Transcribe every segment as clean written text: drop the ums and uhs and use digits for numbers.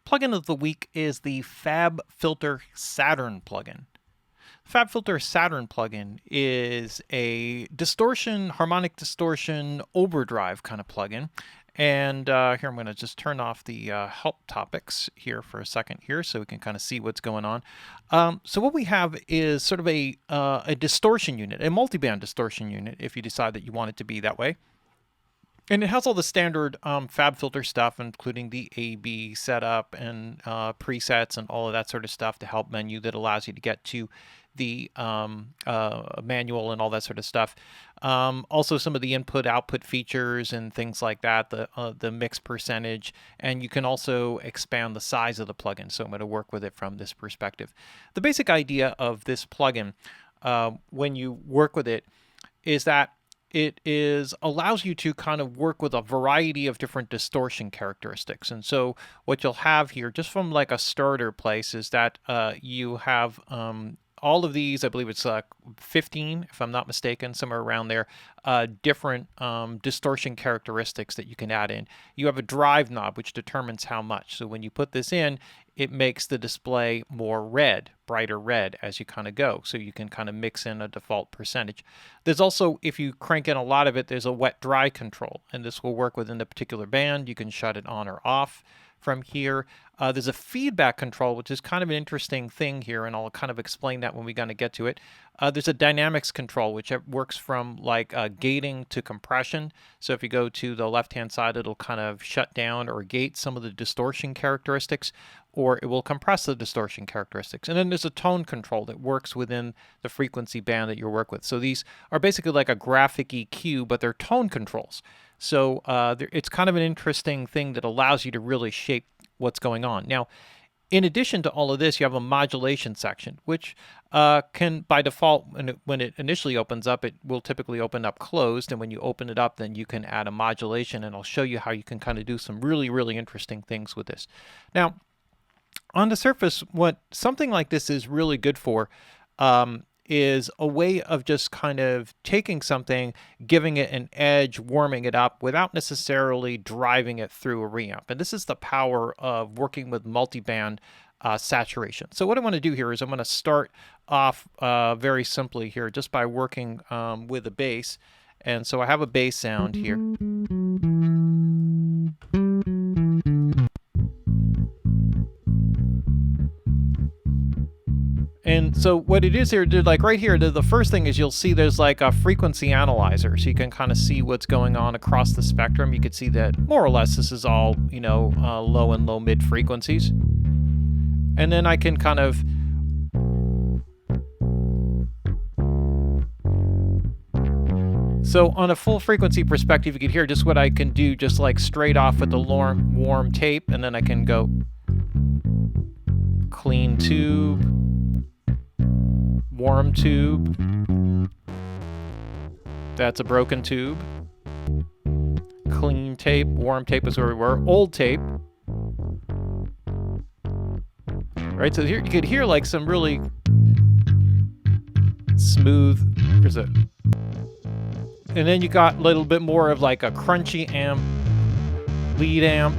Plugin of the week is the FabFilter Saturn plugin. FabFilter Saturn plugin is a harmonic distortion overdrive kind of plugin. And here I'm going to just turn off the help topics here for a second here so we can kind of see what's going on. So what we have is sort of a distortion unit, a multiband distortion unit, if you decide that you want it to be that way. And it has all the standard FabFilter stuff, including the A/B setup and presets and all of that sort of stuff, the help menu that allows you to get to the manual and all that sort of stuff. Also some of the input-output features and things like that, the mix percentage, and you can also expand the size of the plugin. So I'm going to work with it from this perspective. The basic idea of this plugin, when you work with it, is that it allows you to kind of work with a variety of different distortion characteristics. And so what you'll have here, just from like a starter place, is that you have all of these, I believe it's 15, if I'm not mistaken, somewhere around there, different distortion characteristics that you can add in. You have a drive knob, which determines how much. So when you put this in, it makes the display more red, brighter red as you kind of go. So you can kind of mix in a default percentage. There's also, if you crank in a lot of it, there's a wet-dry control, and this will work within the particular band. You can shut it on or off from here. There's a feedback control, which is kind of an interesting thing here, and I'll kind of explain that when we kind of get to it. There's a dynamics control, which works from like gating to compression. So if you go to the left-hand side, it'll kind of shut down or gate some of the distortion characteristics, or it will compress the distortion characteristics. And then there's a tone control that works within the frequency band that you work with. So these are basically like a graphic EQ, but they're tone controls. So it's kind of an interesting thing that allows you to really shape what's going on. Now, in addition to all of this, you have a modulation section, which can, by default, when it initially opens up, it will typically open up closed. And when you open it up, then you can add a modulation, and I'll show you how you can kind of do some really, really interesting things with this. Now, on the surface, what something like this is really good for is a way of just kind of taking something, giving it an edge, warming it up without necessarily driving it through a reamp. And this is the power of working with multiband saturation. So what I want to do here is I'm going to start off very simply here just by working with a bass. And so I have a bass sound here. And so what it is here, like right here, the first thing is you'll see there's like a frequency analyzer. So you can kind of see what's going on across the spectrum. You can see that more or less this is all, you know, low and low mid frequencies. And then I can kind of so on a full frequency perspective, you can hear just what I can do just like straight off with the warm tape. And then I can go clean tube, warm tube, that's a broken tube, clean tape, warm tape is where we were, old tape. Right, so here you could hear like some really smooth, and then you got a little bit more of like a crunchy amp, lead amp.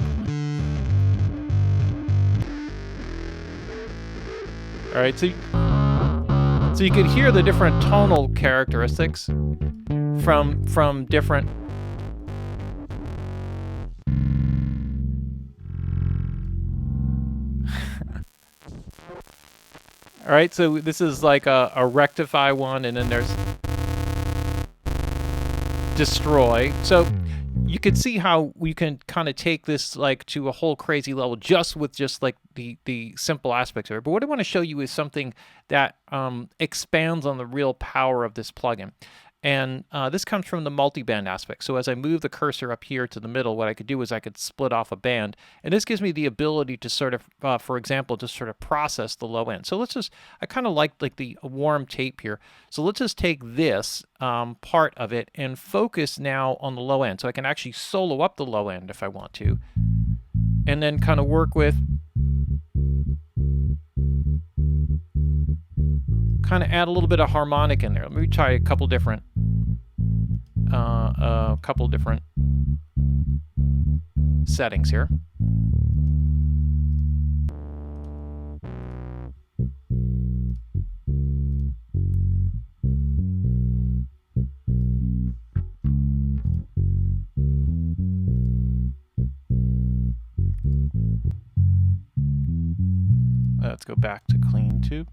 All right, so you could hear the different tonal characteristics from different. All right, so this is like a rectify one, and then there's destroy. So you can see how we can kind of take this like to a whole crazy level just with just like the simple aspects of it. But what I want to show you is something that expands on the real power of this plugin. And this comes from the multiband aspect. So as I move the cursor up here to the middle, what I could do is I could split off a band. And this gives me the ability to sort of, for example, just sort of process the low end. So let's just, I kind of like the warm tape here. So let's just take this part of it and focus now on the low end. So I can actually solo up the low end if I want to. And then kind of work with kind of add a little bit of harmonic in there. Let me try a couple different settings here. let's go back to clean tube.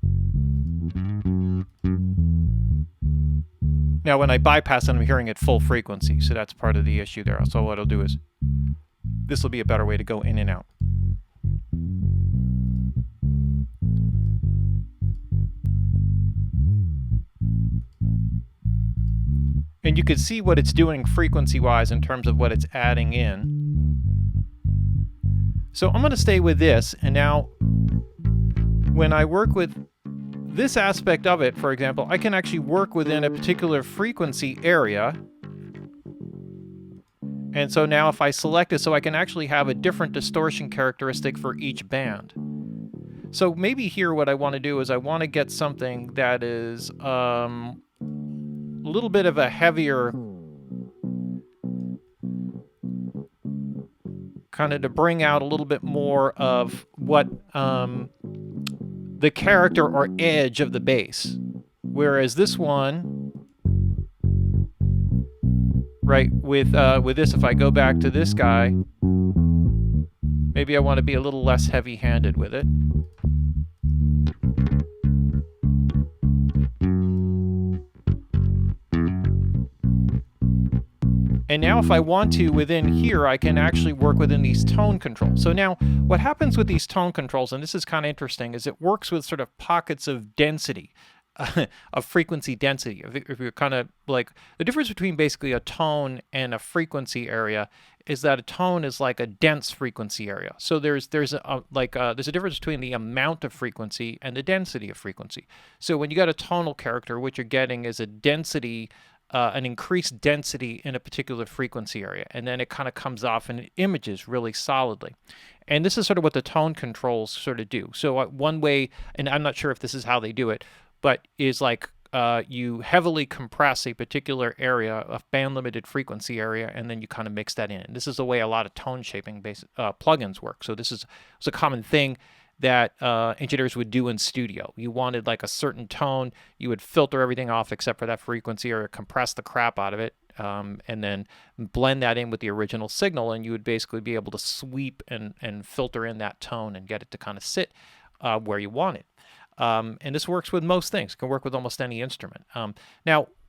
Now when I bypass it, I'm hearing it full frequency, so that's part of the issue there. So what I'll do is, this will be a better way to go in and out. And you can see what it's doing frequency-wise in terms of what it's adding in. So I'm going to stay with this, and now when I work with this aspect of it, for example, I can actually work within a particular frequency area. And so now if I select it, so I can actually have a different distortion characteristic for each band. So maybe here what I want to do is I want to get something that is a little bit of a heavier, kind of to bring out a little bit more of what the character or edge of the bass. Whereas this one, right, with this, if I go back to this guy, maybe I want to be a little less heavy-handed with it. And now if I want to, within here, I can actually work within these tone controls. So now what happens with these tone controls, and this is kind of interesting, is it works with sort of pockets of density, of frequency density. If you're kind of like, the difference between basically a tone and a frequency area is that a tone is like a dense frequency area. So there's a difference between the amount of frequency and the density of frequency. So when you got a tonal character, what you're getting is a density, an increased density in a particular frequency area, and then it kind of comes off and it images really solidly. And this is sort of what the tone controls sort of do. So one way, and I'm not sure if this is how they do it, but is like you heavily compress a particular area of band-limited frequency area, and then you kind of mix that in. And this is the way a lot of tone shaping plugins work. So this is a common thing that engineers would do in studio. You wanted like a certain tone, you would filter everything off except for that frequency or compress the crap out of it, and then blend that in with the original signal, and you would basically be able to sweep and filter in that tone and get it to kind of sit where you want it. And this works with most things. It can work with almost any instrument.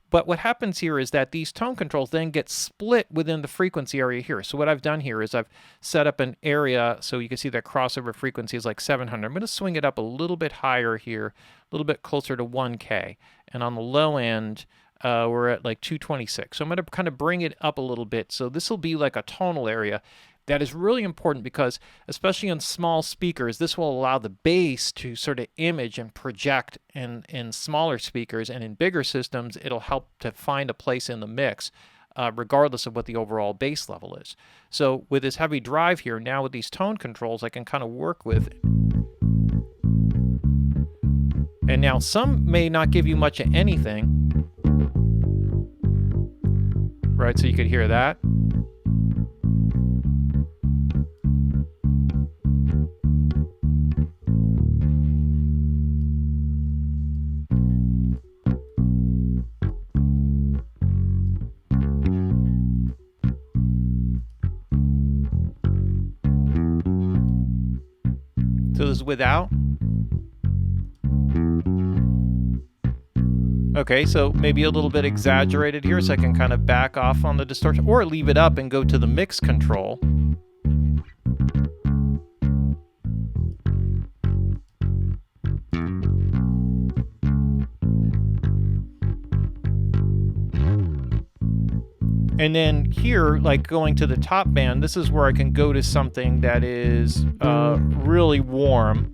But what happens here is that these tone controls then get split within the frequency area here. So what I've done here is I've set up an area so you can see that crossover frequency is like 700. I'm going to swing it up a little bit higher here, a little bit closer to 1K. And on the low end, we're at like 226. So I'm going to kind of bring it up a little bit. So this will be like a tonal area. That is really important because, especially on small speakers, this will allow the bass to sort of image and project in smaller speakers, and in bigger systems, it'll help to find a place in the mix, regardless of what the overall bass level is. So with this heavy drive here, now with these tone controls, I can kind of work with. And now some may not give you much of anything, right? So you could hear that. So this is without. Okay, so maybe a little bit exaggerated here, so I can kind of back off on the distortion, or leave it up and go to the mix control. And then here, like going to the top band, this is where I can go to something that is really warm.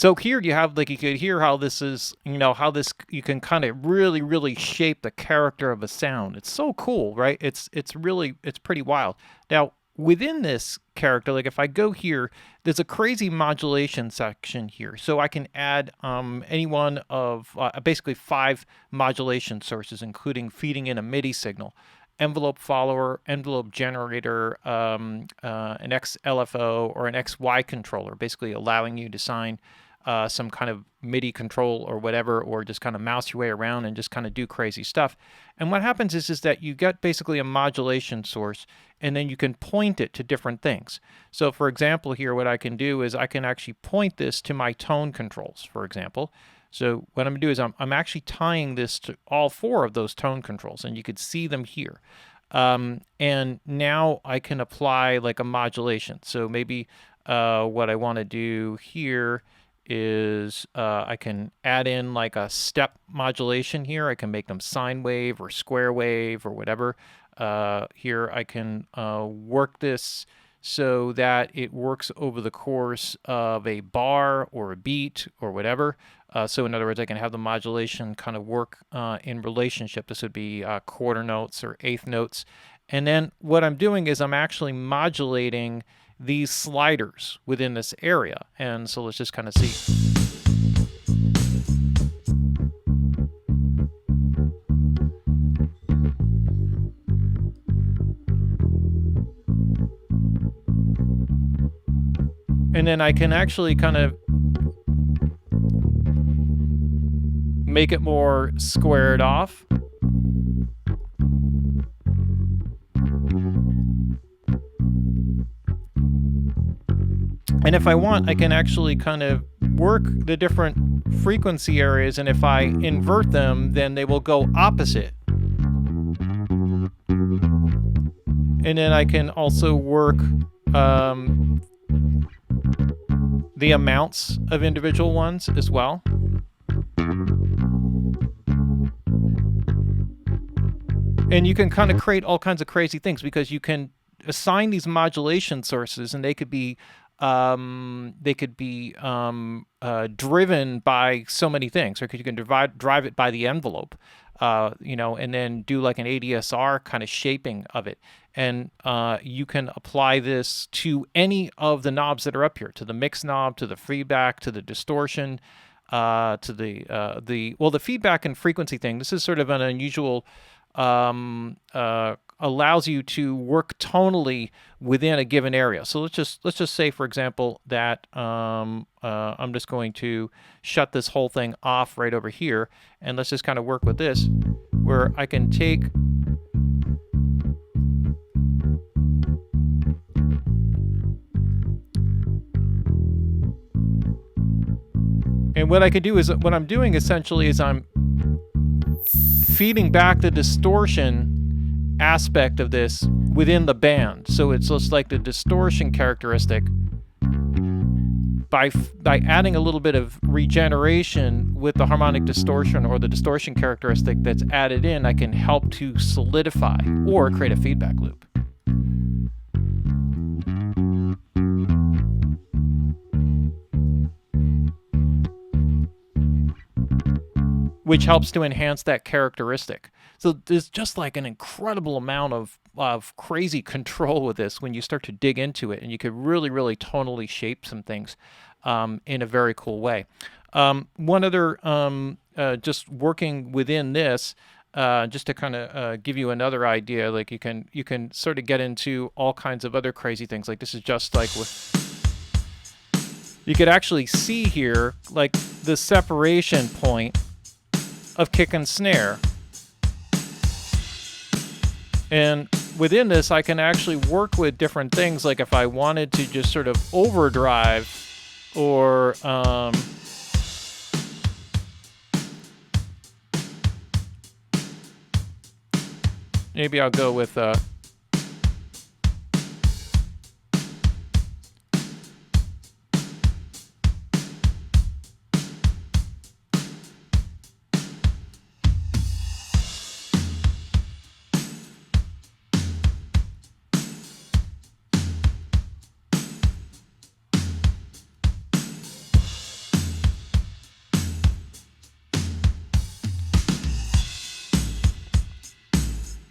So here you have, like, you could hear how this is, how this, you can kind of really, really shape the character of a sound. It's so cool, right? It's pretty wild. Now, within this character, like if I go here, there's a crazy modulation section here. So I can add any one of basically 5 modulation sources, including feeding in a MIDI signal, envelope follower, envelope generator, an XLFO, or an XY controller, basically allowing you to assign some kind of MIDI control or whatever, or just kind of mouse your way around and just kind of do crazy stuff. And what happens is that you get basically a modulation source, and then you can point it to different things. So for example, here what I can do is I can actually point this to my tone controls, for example. So what I'm going to do is I'm actually tying this to all 4 of those tone controls, and you could see them here. And now I can apply like a modulation. So maybe what I want to do here is I can add in like a step modulation here. I can make them sine wave or square wave or whatever. Here I can work this so that it works over the course of a bar or a beat or whatever. So in other words, I can have the modulation kind of work in relationship. This would be quarter notes or eighth notes. And then what I'm doing is I'm actually modulating these sliders within this area. And so let's just kind of see. And then I can actually kind of make it more squared off. And if I want, I can actually kind of work the different frequency areas, and if I invert them, then they will go opposite. And then I can also work the amounts of individual ones as well. And you can kind of create all kinds of crazy things because you can assign these modulation sources, and they could be driven by so many things, or you can drive it by the envelope, you know, and then do like an ADSR kind of shaping of it. And you can apply this to any of the knobs that are up here, to the mix knob, to the feedback, to the distortion, to the feedback and frequency thing. This is sort of an unusual, allows you to work tonally within a given area. So let's just say, for example, that I'm just going to shut this whole thing off right over here, and let's just kind of work with this, where I can take and what I could do is, what I'm doing essentially is I'm feeding back the distortion aspect of this within the band. So it's just like the distortion characteristic. By adding a little bit of regeneration with the harmonic distortion or the distortion characteristic that's added in, I can help to solidify or create a feedback loop. Which helps to enhance that characteristic. So there's just like an incredible amount of crazy control with this when you start to dig into it, and you could really, really tonally shape some things in a very cool way. One other, just working within this, just to kind of give you another idea, like you can sort of get into all kinds of other crazy things. Like this is just like you could actually see here like the separation point of kick and snare. And within this, I can actually work with different things. Like if I wanted to just sort of overdrive, or maybe I'll go with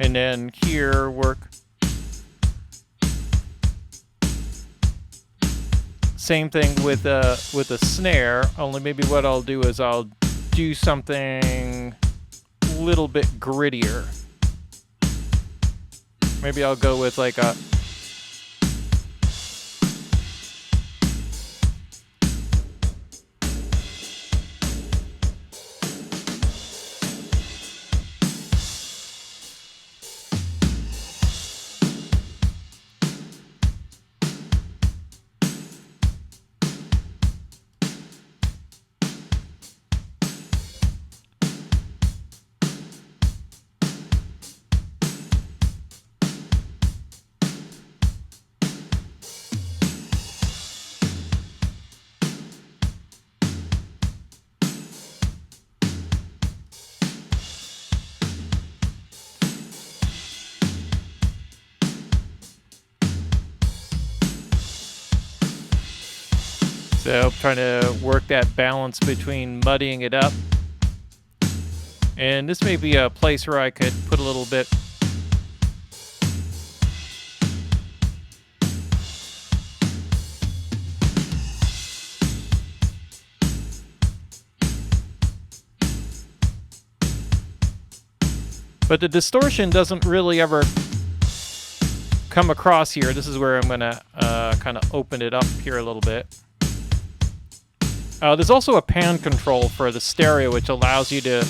and then here work Same thing with a snare, only maybe what I'll do is I'll do something a little bit grittier. Maybe I'll go with like a So trying to work that balance between muddying it up. And this may be a place where I could put a little bit but the distortion doesn't really ever come across here. This is where I'm going to kind of open it up here a little bit. There's also a pan control for the stereo, which allows you to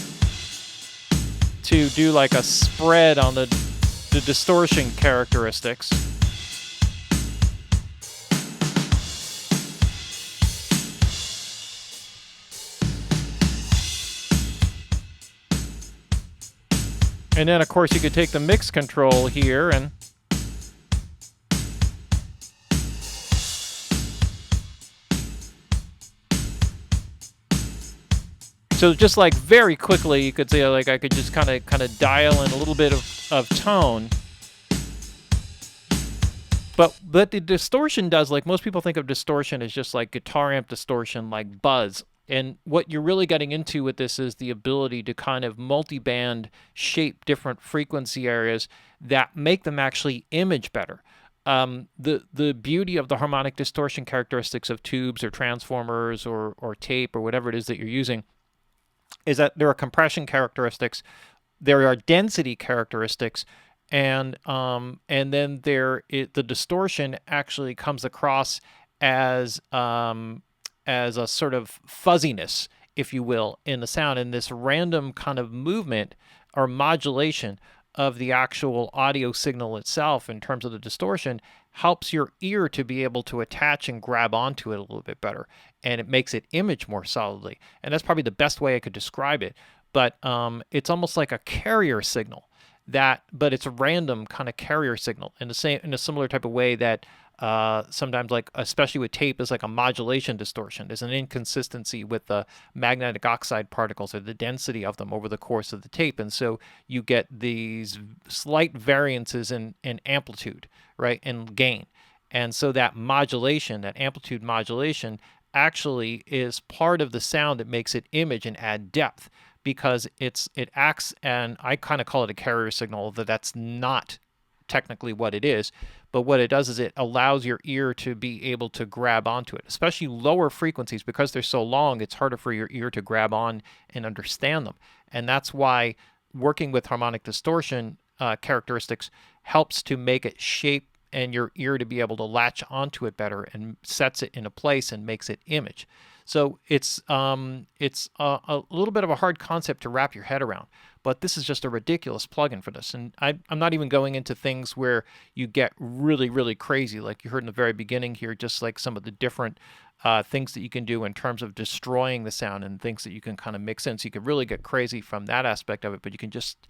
do like a spread on the distortion characteristics. And then, of course, you could take the mix control here and so just like very quickly, you could say like I could just kind of dial in a little bit of tone. But the distortion does, like most people think of distortion as just like guitar amp distortion, like buzz. And what you're really getting into with this is the ability to kind of multi-band shape different frequency areas that make them actually image better. The beauty of the harmonic distortion characteristics of tubes or transformers or tape or whatever it is that you're using is that there are compression characteristics, there are density characteristics, and then the distortion actually comes across as a sort of fuzziness, if you will, in the sound, and this random kind of movement or modulation of the actual audio signal itself in terms of the distortion helps your ear to be able to attach and grab onto it a little bit better, and it makes it image more solidly. And that's probably the best way I could describe it. But it's almost like a carrier signal, but it's a random kind of carrier signal in a similar type of way that sometimes, like especially with tape, is like a modulation distortion. There's an inconsistency with the magnetic oxide particles or the density of them over the course of the tape, and so you get these slight variances in amplitude, right, and gain. And so that modulation, that amplitude modulation, actually is part of the sound that makes it image and add depth, because it acts, and I kind of call it a carrier signal, that's not technically what it is, but what it does is it allows your ear to be able to grab onto it, especially lower frequencies. Because they're so long, it's harder for your ear to grab on and understand them. And that's why working with harmonic distortion characteristics helps to make it shape and your ear to be able to latch onto it better and sets it in a place and makes it image. So it's a little bit of a hard concept to wrap your head around, but this is just a ridiculous plugin for this. And I'm not even going into things where you get really, really crazy, like you heard in the very beginning here, just like some of the different things that you can do in terms of destroying the sound and things that you can kind of mix in. So you could really get crazy from that aspect of it, but you can just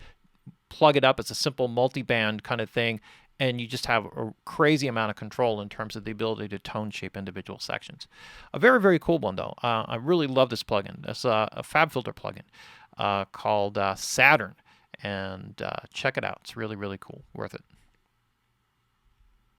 plug it up as a simple multi-band kind of thing, and you just have a crazy amount of control in terms of the ability to tone shape individual sections. A very, very cool one, though. I really love this plugin. It's a FabFilter plugin called Saturn, and check it out. It's really, really cool. Worth it.